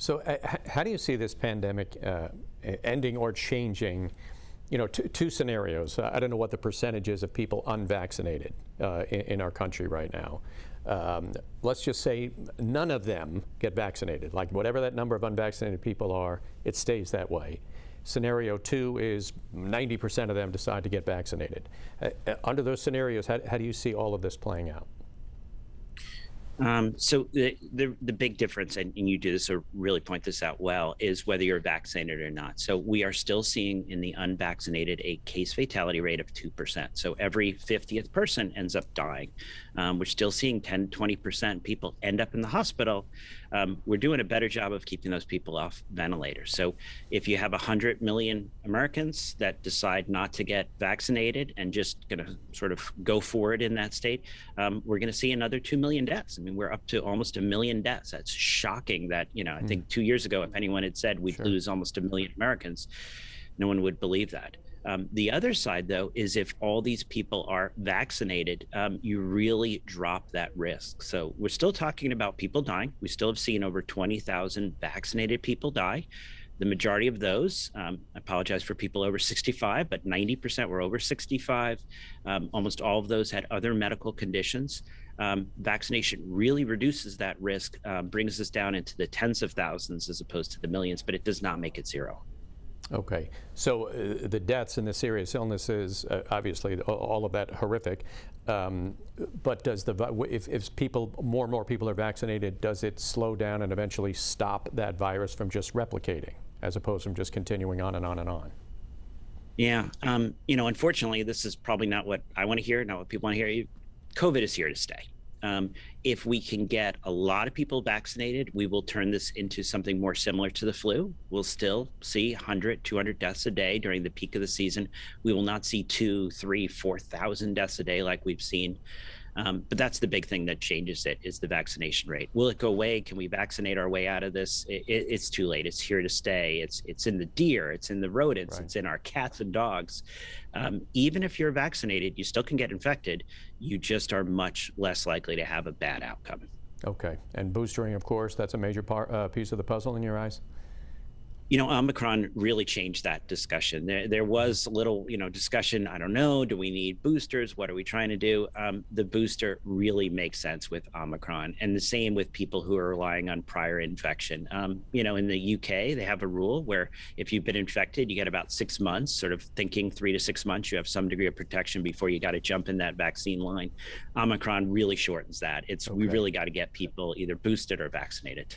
So, how do you see this pandemic ending or changing? Two scenarios. I don't know what the percentage is of people unvaccinated in our country right now. Let's just say none of them get vaccinated. Like whatever that number of unvaccinated people are, it stays that way. Scenario two is 90% of them decide to get vaccinated. Under those scenarios, how do you see all of this playing out? So the big difference, and you do this or really point this out well, is whether you're vaccinated or not. So we are still seeing in the unvaccinated a case fatality rate of 2%. So every 50th person ends up dying. We're still seeing 10, 20% people end up in the hospital. We're doing a better job of keeping those people off ventilators. So if you have 100 million Americans that decide not to get vaccinated and just going to sort of go forward in that state, we're going to see another 2 million deaths. I mean, we're up to almost 1 million deaths. That's shocking that, I think 2 years ago, if anyone had said we'd lose almost 1 million Americans, no one would believe that. The other side, though, is if all these people are vaccinated, you really drop that risk. So we're still talking about people dying. We still have seen over 20,000 vaccinated people die. The majority of those, I apologize for people over 65, but 90% were over 65. Almost all of those had other medical conditions. Vaccination really reduces that risk, brings us down into the tens of thousands as opposed to the millions, but it does not make it zero. Okay, so the deaths and the serious illnesses, obviously, all of that horrific. But does if people more and more people are vaccinated, does it slow down and eventually stop that virus from just replicating, as opposed from just continuing on and on and on? Yeah, unfortunately, this is probably not what I want to hear, not what people want to hear. COVID is here to stay. If we can get a lot of people vaccinated, we will turn this into something more similar to the flu. We'll still see 100, 200 deaths a day during the peak of the season. We will not see 2, 3, 4,000 deaths a day like we've seen. But that's the big thing that changes it, is the vaccination rate. Will it go away? Can we vaccinate our way out of this? It's too late. It's here to stay. It's in the deer. It's in the rodents. Right. It's in our cats and dogs. Even if you're vaccinated, you still can get infected. You just are much less likely to have a bad outcome. Okay, and boostering, of course, that's a major piece of the puzzle in your eyes? Omicron really changed that discussion. There was a little, discussion. I don't know. Do we need boosters? What are we trying to do? The booster really makes sense with Omicron, and the same with people who are relying on prior infection. In the UK, they have a rule where if you've been infected, you get about 6 months, sort of thinking 3 to 6 months, you have some degree of protection before you got to jump in that vaccine line. Omicron really shortens that. We Okay. really got to get people either boosted or vaccinated.